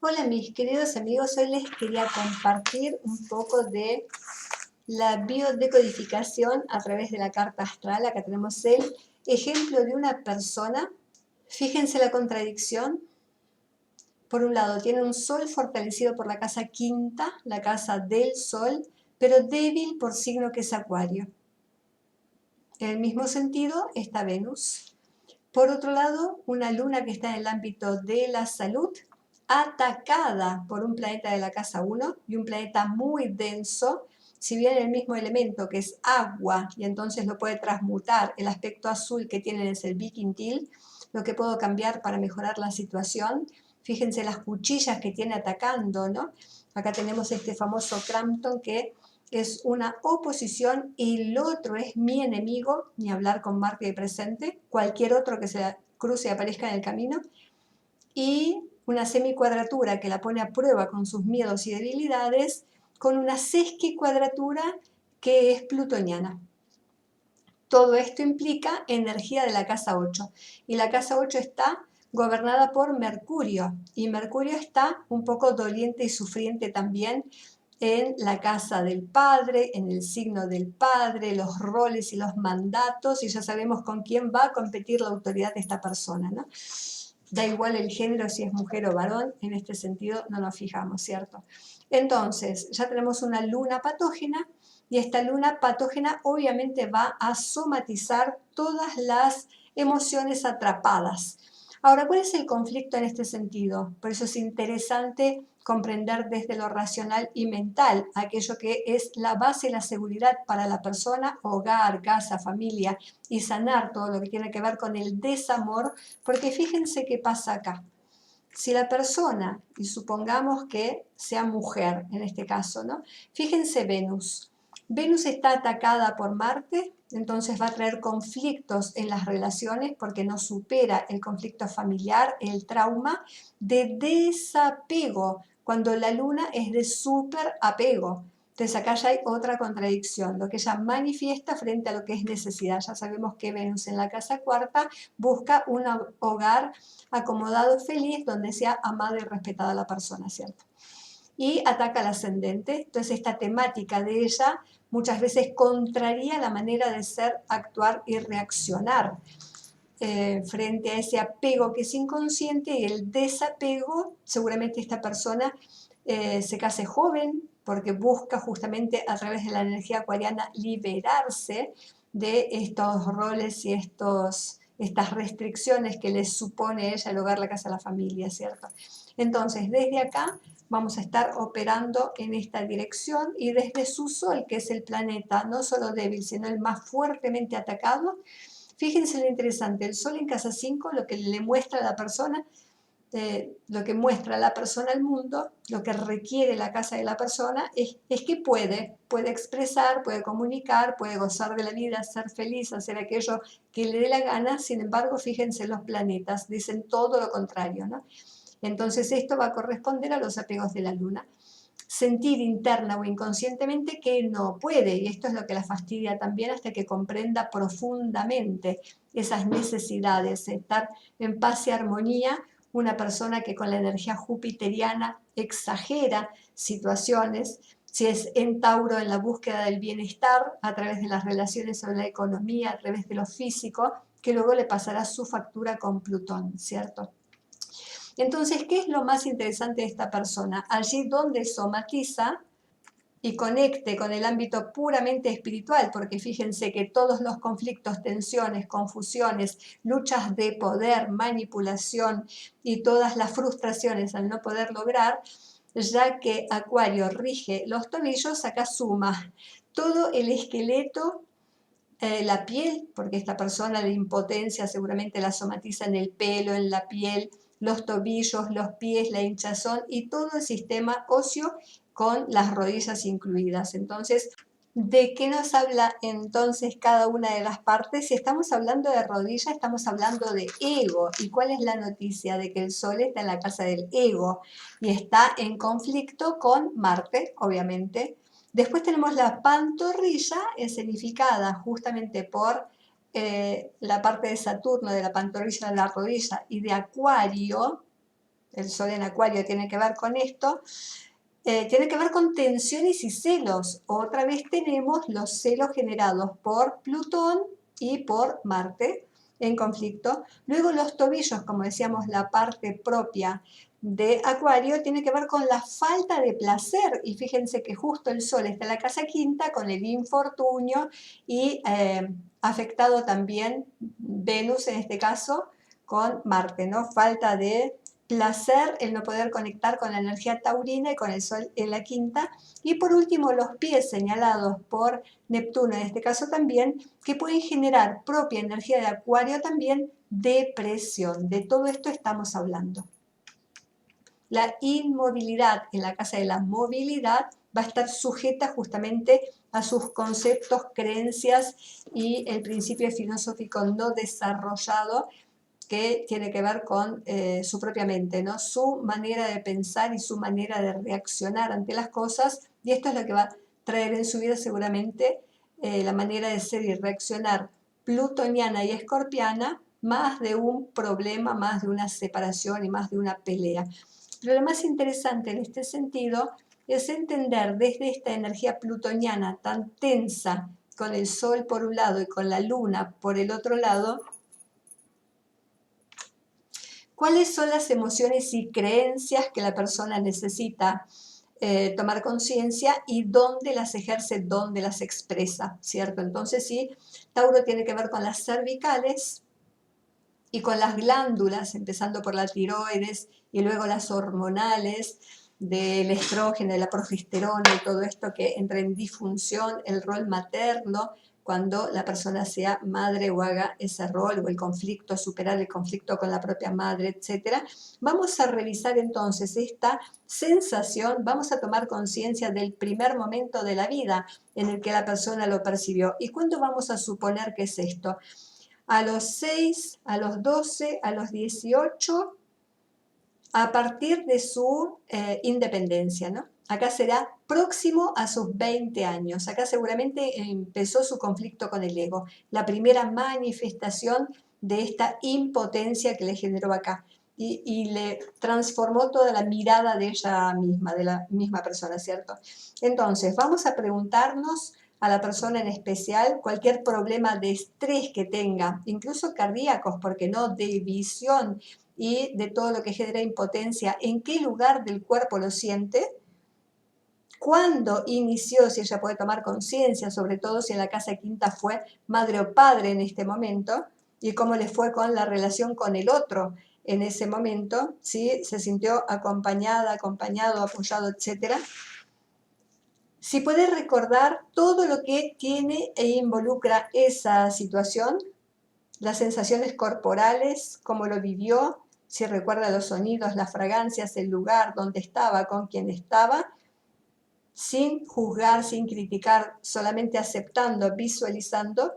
Hola mis queridos amigos, hoy les quería compartir un poco de la biodecodificación a través de la carta astral. Acá tenemos el ejemplo de una persona. Fíjense la contradicción. Por un lado, tiene un sol fortalecido por la casa quinta, la casa del sol, pero débil por signo que es Acuario. En el mismo sentido está Venus. Por otro lado, una luna que está en el ámbito de la salud, atacada por un planeta de la casa 1 y un planeta muy denso, si bien el mismo elemento que es agua y entonces lo puede transmutar, el aspecto azul que tienen es el biquintil, lo que puedo cambiar para mejorar la situación. Fíjense las cuchillas que tiene atacando, ¿no? Acá tenemos este famoso Crampton que es una oposición y el otro es mi enemigo, ni hablar con Marte de presente, cualquier otro que se cruce y aparezca en el camino, y una semicuadratura que la pone a prueba con sus miedos y debilidades, con una sesquicuadratura que es plutoniana. Todo esto implica energía de la casa 8, y la casa 8 está gobernada por Mercurio, y Mercurio está un poco doliente y sufriente también en la casa del padre, en el signo del padre, los roles y los mandatos, y ya sabemos con quién va a competir la autoridad de esta persona, ¿no? Da igual el género, si es mujer o varón, en este sentido no nos fijamos, ¿cierto? Entonces, ya tenemos una luna patógena, y esta luna patógena obviamente va a somatizar todas las emociones atrapadas. Ahora, ¿cuál es el conflicto en este sentido? Por eso es interesante comprender desde lo racional y mental aquello que es la base y la seguridad para la persona, hogar, casa, familia, y sanar todo lo que tiene que ver con el desamor, porque fíjense qué pasa acá. Si la persona, y supongamos que sea mujer en este caso, ¿no? Fíjense Venus. Venus está atacada por Marte, entonces va a traer conflictos en las relaciones porque no supera el conflicto familiar, el trauma de desapego, cuando la luna es de súper apego. Entonces acá ya hay otra contradicción, lo que ella manifiesta frente a lo que es necesidad. Ya sabemos que Venus en la casa cuarta busca un hogar acomodado, feliz, donde sea amada y respetada la persona, ¿cierto? Y ataca al ascendente. Entonces esta temática de ella muchas veces contraría la manera de ser, actuar y reaccionar frente a ese apego que es inconsciente, y el desapego. Seguramente esta persona se case joven porque busca justamente a través de la energía acuariana liberarse de estos roles y estas restricciones que les supone ella el hogar, la casa, la familia, ¿cierto? Entonces, desde acá vamos a estar operando en esta dirección, y desde su Sol, que es el planeta no solo débil, sino el más fuertemente atacado. Fíjense lo interesante, el Sol en casa 5 lo que le muestra a la persona, lo que muestra a la persona al mundo, lo que requiere la casa de la persona, es que puede expresar, puede comunicar, puede gozar de la vida, ser feliz, hacer aquello que le dé la gana. Sin embargo, fíjense los planetas, dicen todo lo contrario, ¿no? Entonces esto va a corresponder a los apegos de la luna. Sentir interna o inconscientemente que no puede, y esto es lo que la fastidia también, hasta que comprenda profundamente esas necesidades, estar en paz y armonía. Una persona que con la energía jupiteriana exagera situaciones, si es en Tauro, en la búsqueda del bienestar a través de las relaciones o la economía, a través de lo físico, que luego le pasará su factura con Plutón, ¿cierto? Entonces, ¿qué es lo más interesante de esta persona? Allí donde somatiza y conecte con el ámbito puramente espiritual, porque fíjense que todos los conflictos, tensiones, confusiones, luchas de poder, manipulación y todas las frustraciones al no poder lograr, ya que Acuario rige los tobillos, acá suma todo el esqueleto, la piel, porque esta persona de impotencia seguramente la somatiza en el pelo, en la piel, los tobillos, los pies, la hinchazón y todo el sistema óseo, con las rodillas incluidas. Entonces, ¿de qué nos habla entonces cada una de las partes? Si estamos hablando de rodilla, estamos hablando de ego. ¿Y cuál es la noticia? De que el Sol está en la casa del ego y está en conflicto con Marte, obviamente. Después tenemos la pantorrilla, escenificada justamente por la parte de Saturno, de la pantorrilla de la rodilla, y de Acuario, el Sol en Acuario tiene que ver con esto, tiene que ver con tensiones y celos. Otra vez tenemos los celos generados por Plutón y por Marte en conflicto. Luego los tobillos, como decíamos, la parte propia de Acuario, tiene que ver con la falta de placer. Y fíjense que justo el Sol está en la casa quinta con el infortunio y afectado también Venus en este caso con Marte, ¿no? Falta de placer, el no poder conectar con la energía taurina y con el Sol en la quinta. Y por último, los pies señalados por Neptuno, en este caso también, que pueden generar propia energía de Acuario también, depresión. De todo esto estamos hablando. La inmovilidad en la casa de la movilidad va a estar sujeta justamente a sus conceptos, creencias y el principio filosófico no desarrollado que tiene que ver con su propia mente, ¿no? Su manera de pensar y su manera de reaccionar ante las cosas, y esto es lo que va a traer en su vida seguramente la manera de ser y reaccionar plutoniana y escorpiana, más de un problema, más de una separación y más de una pelea. Pero lo más interesante en este sentido es entender desde esta energía plutoniana tan tensa, con el Sol por un lado y con la Luna por el otro lado, ¿cuáles son las emociones y creencias que la persona necesita tomar conciencia y dónde las ejerce, dónde las expresa, ¿cierto? Entonces, sí, Tauro tiene que ver con las cervicales y con las glándulas, empezando por la tiroides y luego las hormonales, del estrógeno, de la progesterona y todo esto que entra en disfunción, el rol materno, cuando la persona sea madre o haga ese rol, o el conflicto, superar el conflicto con la propia madre, etc. Vamos a revisar entonces esta sensación, vamos a tomar conciencia del primer momento de la vida en el que la persona lo percibió. ¿Y cuándo vamos a suponer que es esto? A los 6, a los 12, a los 18, a partir de su independencia, ¿no? Acá será próximo a sus 20 años. Acá seguramente empezó su conflicto con el ego, la primera manifestación de esta impotencia que le generó acá y le transformó toda la mirada de ella misma, de la misma persona, ¿cierto? Entonces, vamos a preguntarnos a la persona en especial cualquier problema de estrés que tenga, incluso cardíacos, porque no, de visión y de todo lo que genera impotencia, en qué lugar del cuerpo lo siente, cuándo inició, si ella puede tomar conciencia, sobre todo si en la casa quinta fue madre o padre en este momento, y cómo le fue con la relación con el otro en ese momento, si se sintió acompañada, acompañado, apoyado, etc. Si puede recordar todo lo que tiene e involucra esa situación, las sensaciones corporales, cómo lo vivió, si recuerda los sonidos, las fragancias, el lugar donde estaba, con quién estaba, sin juzgar, sin criticar, solamente aceptando, visualizando.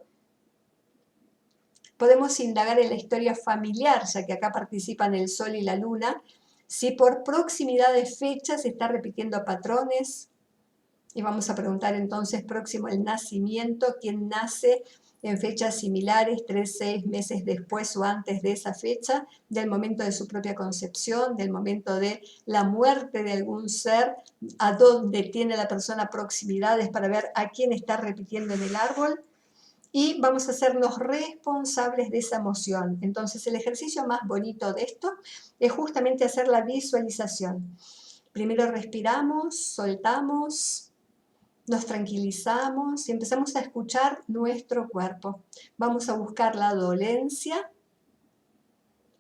Podemos indagar en la historia familiar, ya que acá participan el Sol y la Luna, si por proximidad de fechas se está repitiendo patrones. Y vamos a preguntar entonces próximo el nacimiento, quién nace en fechas similares, 3, 6 meses después o antes de esa fecha, del momento de su propia concepción, del momento de la muerte de algún ser, a dónde tiene la persona proximidades para ver a quién está repitiendo en el árbol. Y vamos a hacernos responsables de esa emoción. Entonces el ejercicio más bonito de esto es justamente hacer la visualización. Primero respiramos, soltamos, nos tranquilizamos y empezamos a escuchar nuestro cuerpo. Vamos a buscar la dolencia,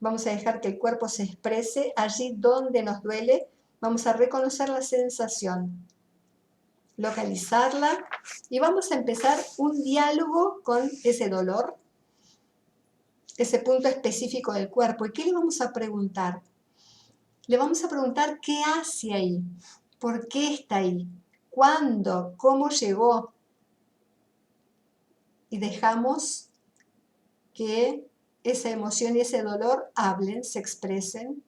vamos a dejar que el cuerpo se exprese allí donde nos duele, vamos a reconocer la sensación, localizarla y vamos a empezar un diálogo con ese dolor, ese punto específico del cuerpo. ¿Y qué le vamos a preguntar? Le vamos a preguntar qué hace ahí, por qué está ahí, cuándo, cómo llegó. Y dejamos que esa emoción y ese dolor hablen, se expresen.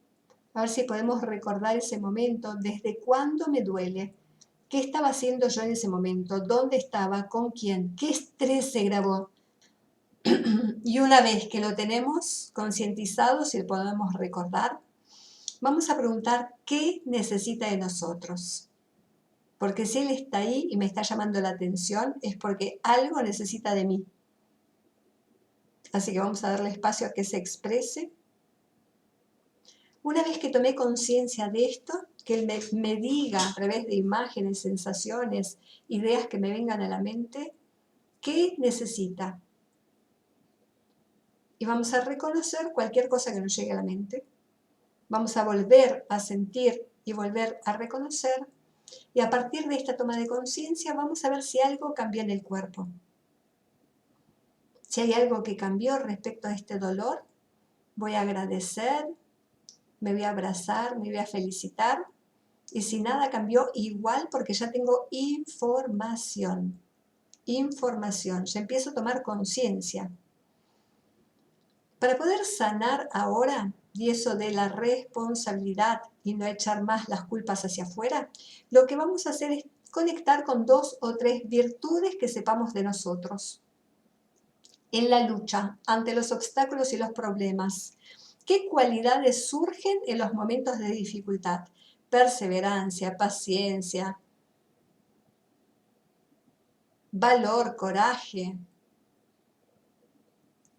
A ver si podemos recordar ese momento, desde cuándo me duele, qué estaba haciendo yo en ese momento, dónde estaba, con quién, qué estrés se grabó. Y una vez que lo tenemos concientizado, si lo podemos recordar, vamos a preguntar qué necesita de nosotros. Porque si Él está ahí y me está llamando la atención, es porque algo necesita de mí. Así que vamos a darle espacio a que se exprese. Una vez que tomé conciencia de esto, que Él me diga a través de imágenes, sensaciones, ideas que me vengan a la mente, ¿qué necesita? Y vamos a reconocer cualquier cosa que nos llegue a la mente. Vamos a volver a sentir y volver a reconocer. Y a partir de esta toma de conciencia vamos a ver si algo cambió en el cuerpo. Si hay algo que cambió respecto a este dolor, voy a agradecer, me voy a abrazar, me voy a felicitar. Y si nada cambió, igual, porque ya tengo información. Información, ya empiezo a tomar conciencia. Para poder sanar ahora, y eso de la responsabilidad y no echar más las culpas hacia afuera, lo que vamos a hacer es conectar con 2 o 3 virtudes que sepamos de nosotros. En la lucha, ante los obstáculos y los problemas, ¿qué cualidades surgen en los momentos de dificultad? Perseverancia, paciencia, valor, coraje.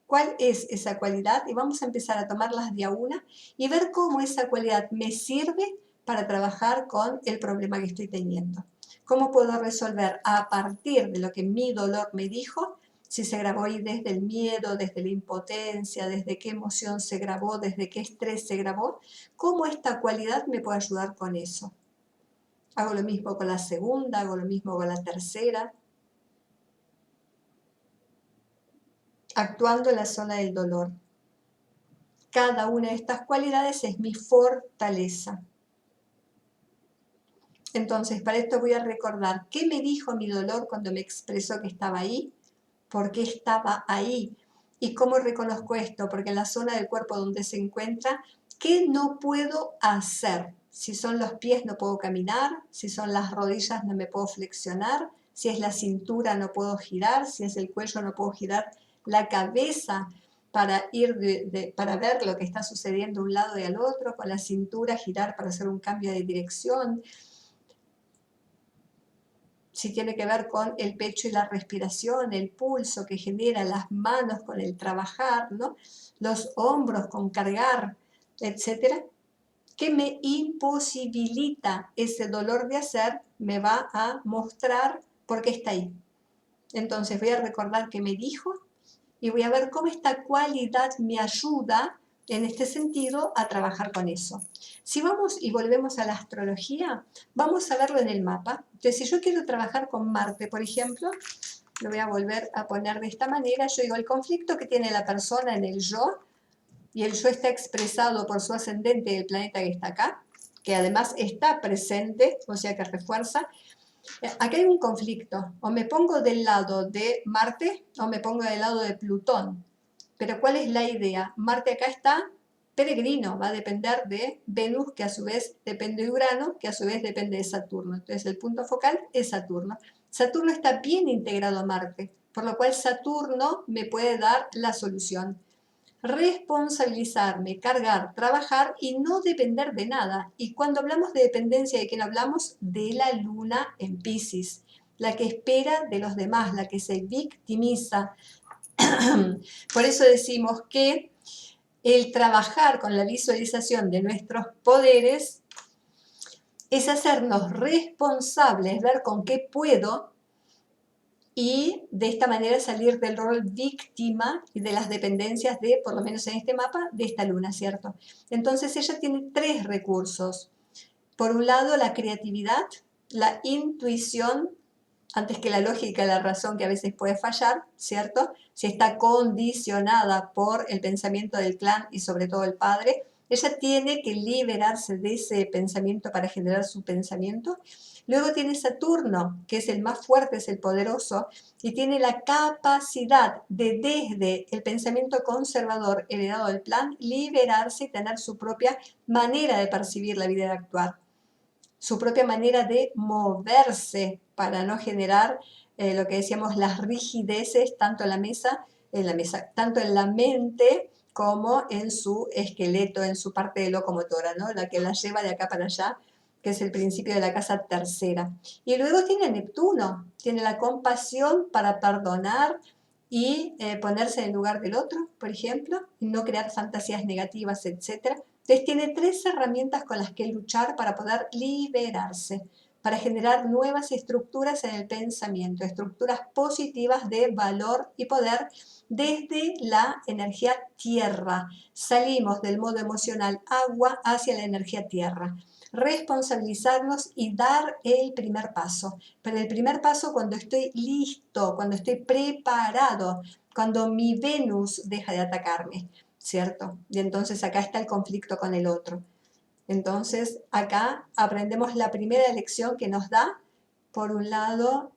¿Cuál es esa cualidad? Y vamos a empezar a tomarlas de a una y ver cómo esa cualidad me sirve para trabajar con el problema que estoy teniendo. ¿Cómo puedo resolver a partir de lo que mi dolor me dijo? Si se grabó ahí desde el miedo, desde la impotencia, desde qué emoción se grabó, desde qué estrés se grabó, ¿cómo esta cualidad me puede ayudar con eso? Hago lo mismo con la segunda, hago lo mismo con la tercera. Actuando en la zona del dolor. Cada una de estas cualidades es mi fortaleza. Entonces, para esto voy a recordar qué me dijo mi dolor cuando me expresó que estaba ahí, por qué estaba ahí y cómo reconozco esto, porque en la zona del cuerpo donde se encuentra, ¿qué no puedo hacer? Si son los pies no puedo caminar, si son las rodillas no me puedo flexionar, si es la cintura no puedo girar, si es el cuello no puedo girar la cabeza para para ver lo que está sucediendo de un lado y al otro, con la cintura girar para hacer un cambio de dirección. Si tiene que ver con el pecho y la respiración, el pulso que genera las manos con el trabajar, ¿no? Los hombros con cargar, etcétera, que me imposibilita ese dolor de hacer, me va a mostrar por qué está ahí. Entonces voy a recordar qué me dijo y voy a ver cómo esta cualidad me ayuda en este sentido a trabajar con eso. Si vamos y volvemos a la astrología, vamos a verlo en el mapa. Entonces, si yo quiero trabajar con Marte, por ejemplo, lo voy a volver a poner de esta manera. Yo digo, el conflicto que tiene la persona en el yo, y el yo está expresado por su ascendente del planeta que está acá, que además está presente, o sea que refuerza. Aquí hay un conflicto, o me pongo del lado de Marte o me pongo del lado de Plutón. Pero ¿cuál es la idea? Marte acá está peregrino, va a depender de Venus, que a su vez depende de Urano, que a su vez depende de Saturno. Entonces el punto focal es Saturno. Saturno está bien integrado a Marte, por lo cual Saturno me puede dar la solución. Responsabilizarme, cargar, trabajar y no depender de nada. Y cuando hablamos de dependencia, ¿de quién hablamos? De la luna en Piscis, la que espera de los demás, la que se victimiza. Por eso decimos que el trabajar con la visualización de nuestros poderes es hacernos responsables, ver con qué puedo y de esta manera salir del rol víctima y de las dependencias de, por lo menos en este mapa, de esta luna, ¿cierto? Entonces ella tiene 3 recursos. Por un lado, la creatividad, la intuición, antes que la lógica y la razón que a veces puede fallar, ¿cierto? Si está condicionada por el pensamiento del clan y sobre todo el padre, ella tiene que liberarse de ese pensamiento para generar su pensamiento. Luego tiene Saturno, que es el más fuerte, es el poderoso, y tiene la capacidad de desde el pensamiento conservador heredado del plan, liberarse y tener su propia manera de percibir la vida y de actuar, su propia manera de moverse para no generar lo que decíamos las rigideces tanto en la mesa, tanto en la mente como en su esqueleto, en su parte de locomotora, ¿no? La que la lleva de acá para allá, que es el principio de la casa tercera. Y luego tiene Neptuno, tiene la compasión para perdonar y ponerse en el lugar del otro, por ejemplo, y no crear fantasías negativas, etc. Entonces tiene 3 herramientas con las que luchar para poder liberarse, para generar nuevas estructuras en el pensamiento, estructuras positivas de valor y poder desde la energía tierra. Salimos del modo emocional agua hacia la energía tierra. Responsabilizarnos y dar el primer paso. Pero el primer paso cuando estoy listo, cuando estoy preparado, cuando mi Venus deja de atacarme, ¿cierto? Y entonces acá está el conflicto con el otro. Entonces acá aprendemos la primera lección que nos da, por un lado,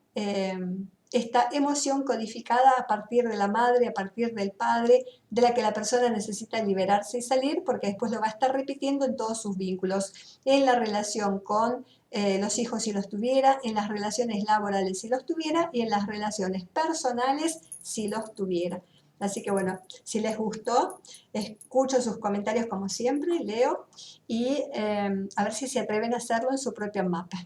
esta emoción codificada a partir de la madre, a partir del padre, de la que la persona necesita liberarse y salir, porque después lo va a estar repitiendo en todos sus vínculos, en la relación con los hijos si los tuviera, en las relaciones laborales si los tuviera y en las relaciones personales si los tuviera. Así que bueno, si les gustó, escucho sus comentarios como siempre, leo y a ver si se atreven a hacerlo en su propio mapa.